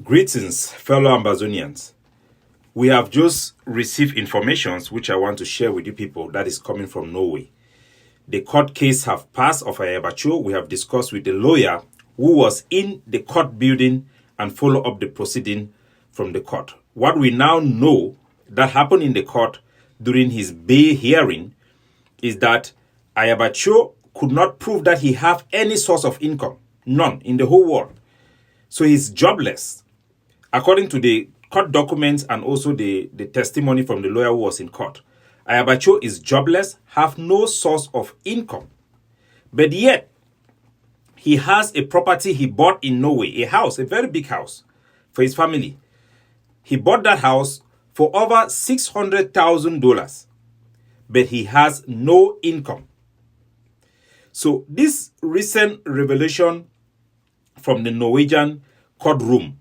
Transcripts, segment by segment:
Greetings, fellow Ambazonians. We have just received information which I want to share with you people that is coming from Norway. The court case have passed of Ayaba. We have discussed with the lawyer who was in the court building and follow up the proceeding from the court. What we now know that happened in the court during his bail hearing is that Ayaba could not prove that he have any source of income. None in the whole world. So he's jobless. According to the court documents and also the testimony from the lawyer who was in court, Ayaba is jobless, have no source of income. But yet, he has a property he bought in Norway, a house, a very big house for his family. He bought that house for over $600,000, but he has no income. So this recent revelation from the Norwegian courtroom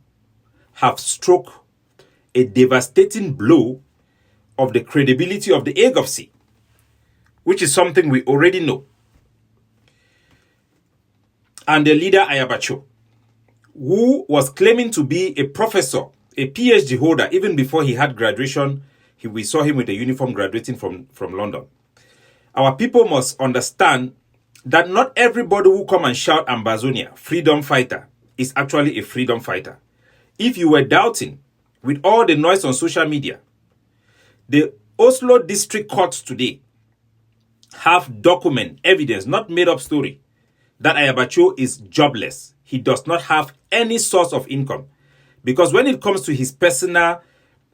have struck a devastating blow of the credibility of the AGOFC, which is something we already know. And the leader Ayaba, who was claiming to be a professor, a PhD holder, even before he had graduation, we saw him with a uniform graduating from London. Our people must understand that not everybody who come and shout Ambazonia, freedom fighter, is actually a freedom fighter. If you were doubting, with all the noise on social media, the Oslo District Courts today have document, evidence, not made up story, that Ayaba is jobless. He does not have any source of income. Because when it comes to his personal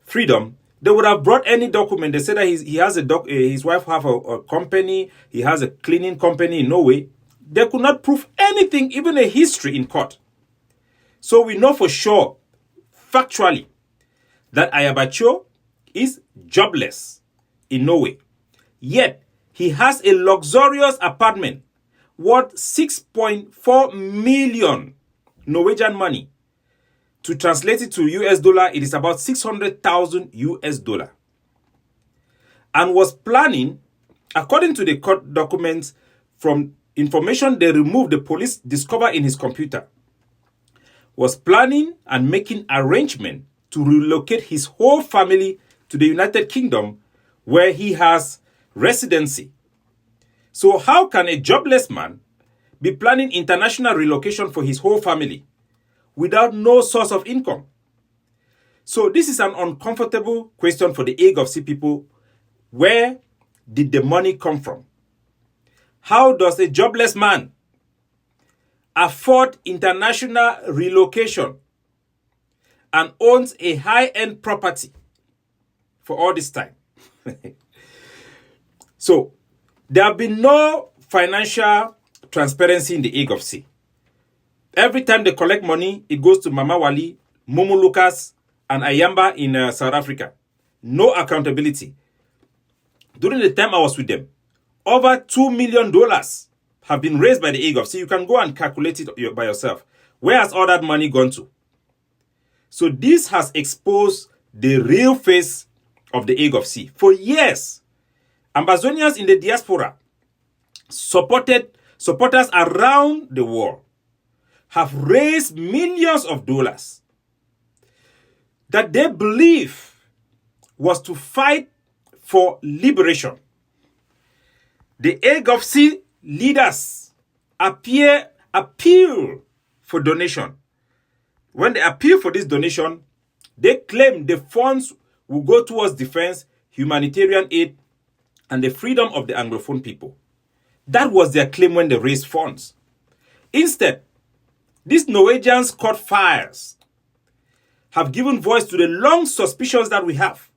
freedom, they would have brought any document. They said that he has his wife have a company, he has a cleaning company in Norway. They could not prove anything, even a history in court. So we know for sure, factually, that Ayaba is jobless in Norway. Yet, he has a luxurious apartment worth 6.4 million Norwegian money. To translate it to US dollar, it is about 600,000 US dollar. And was planning, according to the court documents, from information they removed, the police discovered in his computer, was planning and making arrangement to relocate his whole family to the United Kingdom, where he has residency. So how can a jobless man be planning international relocation for his whole family without no source of income? So this is an uncomfortable question for the AGOFC people. Where did the money come from? How does a jobless man afford international relocation and owns a high-end property for all this time? So, there have been no financial transparency in the AGOFC. Every time they collect money, it goes to Mama Wali, Mumu Lucas, and Ayaba in South Africa. No accountability. During the time I was with them, over $2 million have been raised by the AGOFC. You can go and calculate it by yourself. Where has all that money gone to? So this has exposed the real face of the AGOFC. For years, Ambazonians in the diaspora, supporters around the world, have raised millions of dollars that they believe was to fight for liberation. The AGOFC leaders appeal for donation. When they appeal for this donation, they claim the funds will go towards defense, humanitarian aid, and the freedom of the Anglophone people. That was their claim when they raised funds. Instead, these Norwegians caught fires have given voice to the long suspicions that we have,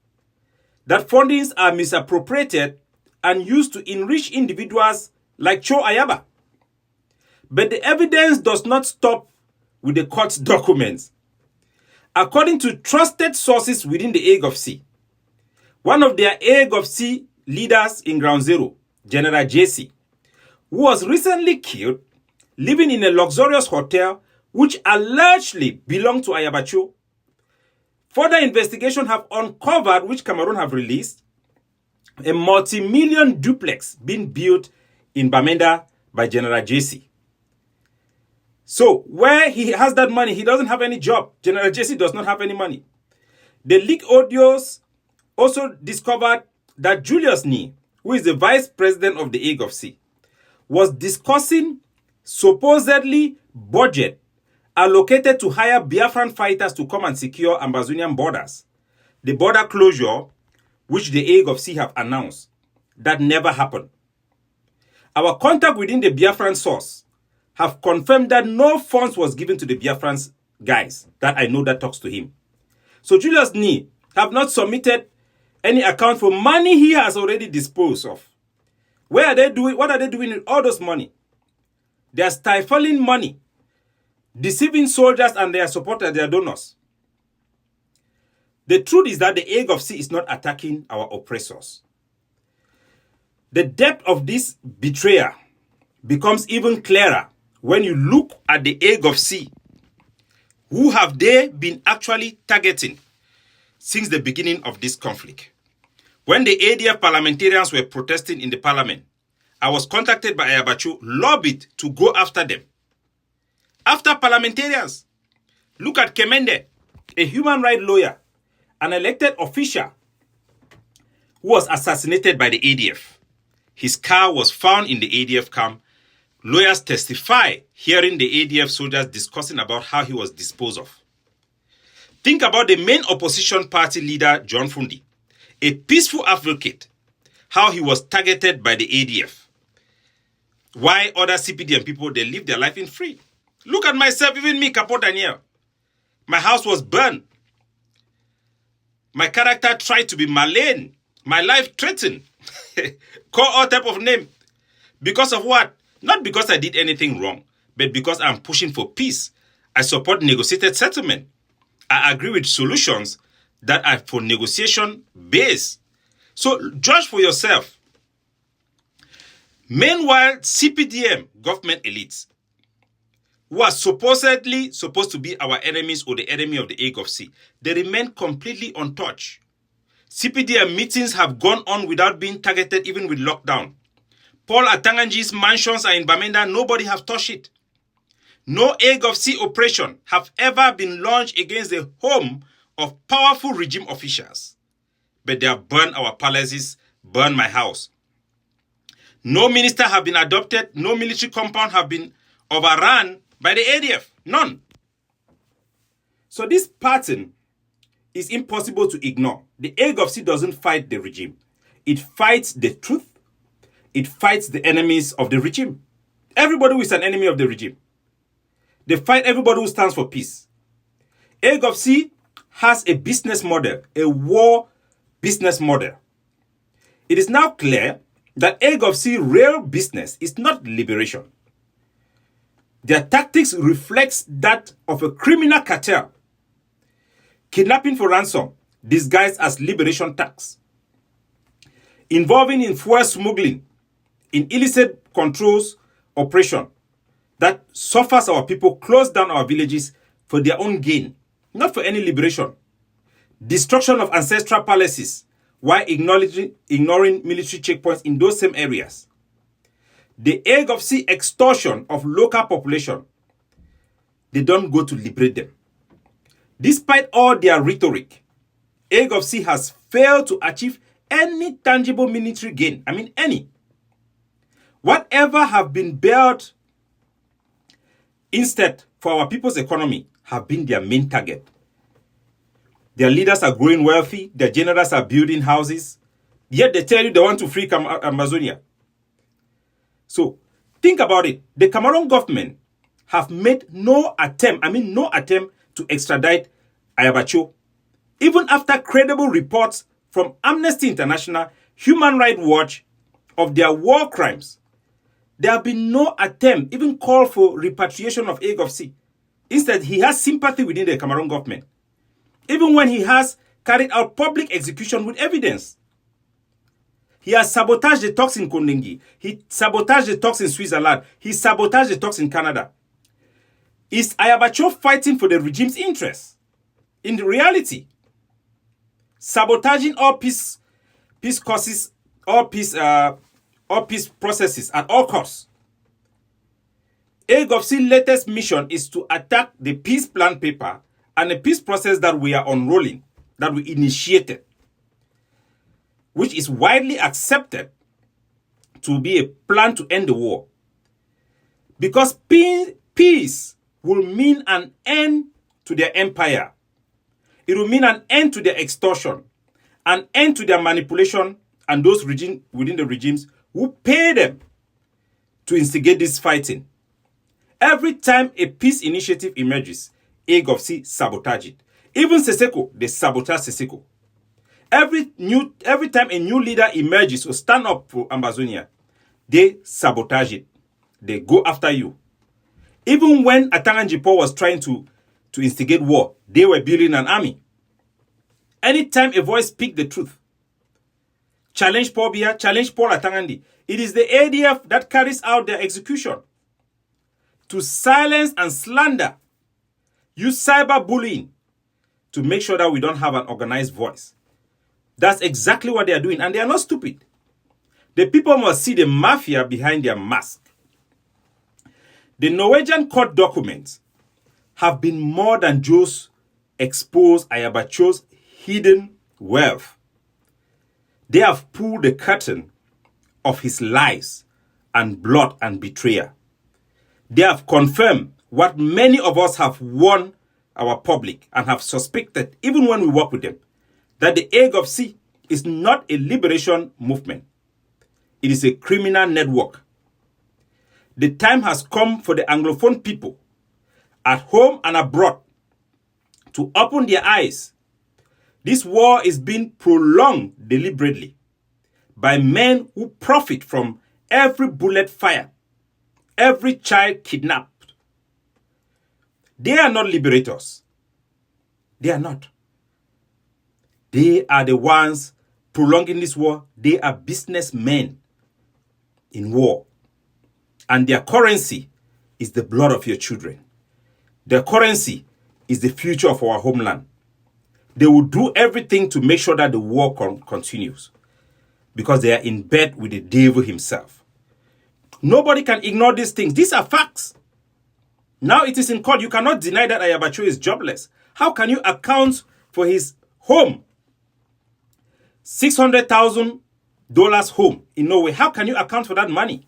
that fundings are misappropriated and used to enrich individuals like Ayaba. But the evidence does not stop with the court's documents. According to trusted sources within the AGOFC, one of their AGOFC leaders in Ground Zero, General JC, who was recently killed, living in a luxurious hotel which allegedly belonged to Ayaba. Further investigation have uncovered, which Cameroon have released, a multi-million duplex being built in Bamenda by General JC. So where he has that money, he doesn't have any job. General Jesse does not have any money. The leaked audios also discovered that Julius Nee, who is the vice president of the AGOFC, was discussing supposedly budget allocated to hire Biafran fighters to come and secure Ambazonian borders. The border closure, which the AGOFC have announced, that never happened. Our contact within the Biafran source have confirmed that no funds was given to the Biafran guys that I know that talks to him. So Julius Nee have not submitted any account for money he has already disposed of. Where are they doing? What are they doing with all those money? They are stifling money, deceiving soldiers and their supporters, their donors. The truth is that the AGOFC is not attacking our oppressors. The depth of this betrayal becomes even clearer when you look at the AGOFC. Who have they been actually targeting since the beginning of this conflict? When the ADF parliamentarians were protesting in the parliament, I was contacted by Ayaba, lobbied to go after them. After parliamentarians, look at Kemende, a human rights lawyer, an elected official who was assassinated by the ADF. His car was found in the ADF camp. Lawyers testify hearing the ADF soldiers discussing about how he was disposed of. Think about the main opposition party leader, John Fundi, a peaceful advocate, how he was targeted by the ADF. Why other CPDM people, they live their life in free. Look at myself, even me, Capo Daniel. My house was burned. My character tried to be malign. My life threatened. Call all type of name. Because of what? Not because I did anything wrong, but because I'm pushing for peace. I support negotiated settlement. I agree with solutions that are for negotiation based. So judge for yourself. Meanwhile, CPDM, government elites, who are supposedly supposed to be our enemies or the enemy of the AGOFC, they remain completely untouched. CPDM meetings have gone on without being targeted even with lockdown. Paul Atanganji's mansions are in Bamenda, nobody have touched it. No AGOFC operation have ever been launched against the home of powerful regime officials. But they have burned our palaces, burned my house. No minister have been adopted, no military compound have been overrun by the ADF. None. So this pattern is impossible to ignore. The AGOFC doesn't fight the regime. It fights the truth. It fights the enemies of the regime. Everybody who is an enemy of the regime. They fight everybody who stands for peace. AGOFC has a business model, a war business model. It is now clear that AGOFC real business is not liberation. Their tactics reflects that of a criminal cartel. Kidnapping for ransom, disguised as liberation tax. Involving in fuel smuggling, in illicit controls operation that suffers our people, close down our villages for their own gain, not for any liberation. Destruction of ancestral palaces while ignoring military checkpoints in those same areas. The AGOFC extortion of local population, they don't go to liberate them. Despite all their rhetoric, AGOFC has failed to achieve any tangible military gain. I mean, any. Whatever have been built instead for our people's economy have been their main target. Their leaders are growing wealthy, their generals are building houses, yet they tell you they want to free Amazonia. So, think about it. The Cameroon government have made no attempt to extradite Ayaba. Even after credible reports from Amnesty International, Human Rights Watch of their war crimes, there have been no attempt, even call for repatriation of AGOFC. Instead, he has sympathy within the Cameroon government. Even when he has carried out public execution with evidence. He has sabotaged the talks in Kondengi. He sabotaged the talks in Switzerland. He sabotaged the talks in Canada. Is Ayaba fighting for the regime's interests? In reality, sabotaging all peace causes, all peace processes at all costs. AGOVC's latest mission is to attack the peace plan paper and the peace process that we are unrolling, that we initiated, which is widely accepted to be a plan to end the war. Because peace will mean an end to their empire. It will mean an end to their extortion, an end to their manipulation, and those within the regimes who pay them to instigate this fighting. Every time a peace initiative emerges, AGOVC sabotage it. Even Seseko, they sabotage Seseko. Every time a new leader emerges or stand up for Ambazonia, they sabotage it. They go after you. Even when Atanganjipo was trying to instigate war, they were building an army. Anytime a voice speaks the truth, challenge Paul Biya, challenge Paul Atangandi, it is the ADF that carries out their execution. To silence and slander, use cyberbullying to make sure that we don't have an organized voice. That's exactly what they are doing, and they are not stupid. The people must see the mafia behind their mask. The Norwegian court documents have been more than just expose Ayabacho's hidden wealth. They have pulled the curtain of his lies and blood and betrayal. They have confirmed what many of us have warned our public and have suspected, even when we work with them, that the AGOVC is not a liberation movement. It is a criminal network. The time has come for the Anglophone people, at home and abroad, to open their eyes. This war is being prolonged deliberately by men who profit from every bullet fired, every child kidnapped. They are not liberators. They are not. They are the ones prolonging this war. They are businessmen in war. And their currency is the blood of your children. Their currency is the future of our homeland. They will do everything to make sure that the war continues, because they are in bed with the devil himself. Nobody can ignore these things. These are facts. Now it is in court. You cannot deny that Ayabacho is jobless. How can you account for his home? $600,000 home in Norway. How can you account for that money?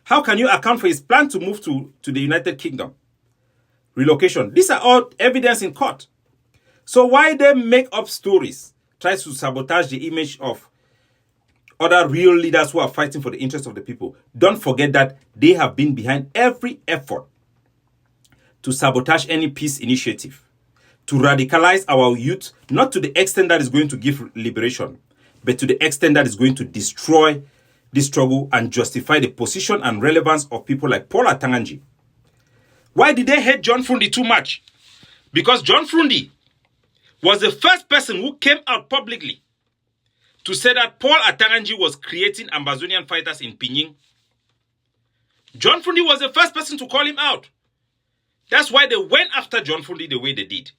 How can you account for his plan to move to the United Kingdom? Relocation. These are all evidence in court. So why they make up stories, try to sabotage the image of other real leaders who are fighting for the interests of the people? Don't forget that they have been behind every effort to sabotage any peace initiative, to radicalize our youth, not to the extent that is going to give liberation, but to the extent that is going to destroy this struggle and justify the position and relevance of people like Paul Atanganji. Why did they hate John Frundi too much? Because John Frundi was the first person who came out publicly to say that Paul Atanganji was creating Ambazonian fighters in Pinyin. John Frundi was the first person to call him out. That's why they went after John Frundi the way they did.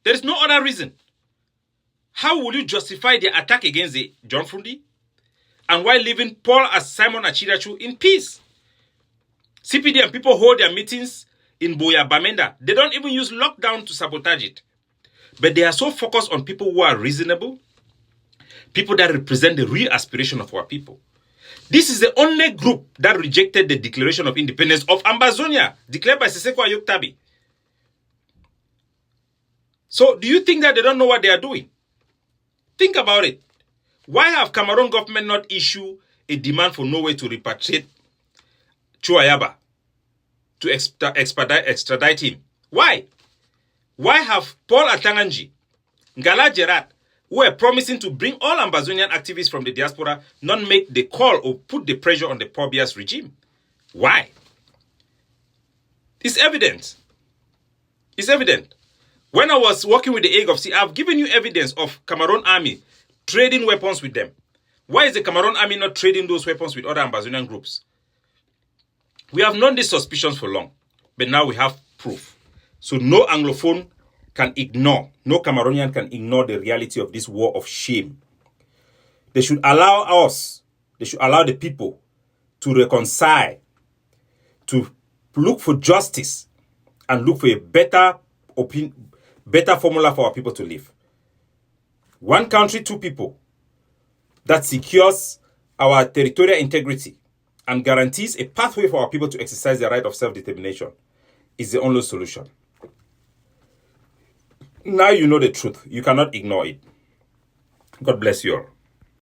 There is no other reason. How will you justify the attack against John Frundi and while leaving Paul as Simon Achirachu in peace? CPD and people hold their meetings in Boya Bamenda. They don't even use lockdown to sabotage it. But they are so focused on people who are reasonable, people that represent the real aspiration of our people. This is the only group that rejected the Declaration of Independence of Ambazonia, declared by Seseko Ayoktabi. So do you think that they don't know what they are doing? Think about it. Why have Cameroon government not issued a demand for Norway to repatriate Ayaba, to extradite him? Why? Why have Paul Atanganji, Ngala Gerard, who were promising to bring all Ambazonian activists from the diaspora, not make the call or put the pressure on the Paul Biya's regime? Why? It's evident. It's evident. When I was working with the AGOVC, I've given you evidence of Cameroon army trading weapons with them. Why is the Cameroon army not trading those weapons with other Ambazonian groups? We have known these suspicions for long, but now we have proof. So no Anglophone can ignore, no Cameroonian can ignore the reality of this war of shame. They should allow us, they should allow the people to reconcile to look for justice and look for a better formula for our people to live. One country, two people, that secures our territorial integrity and guarantees a pathway for our people to exercise their right of self-determination is the only solution. Now you know the truth. You cannot ignore it. God bless you all.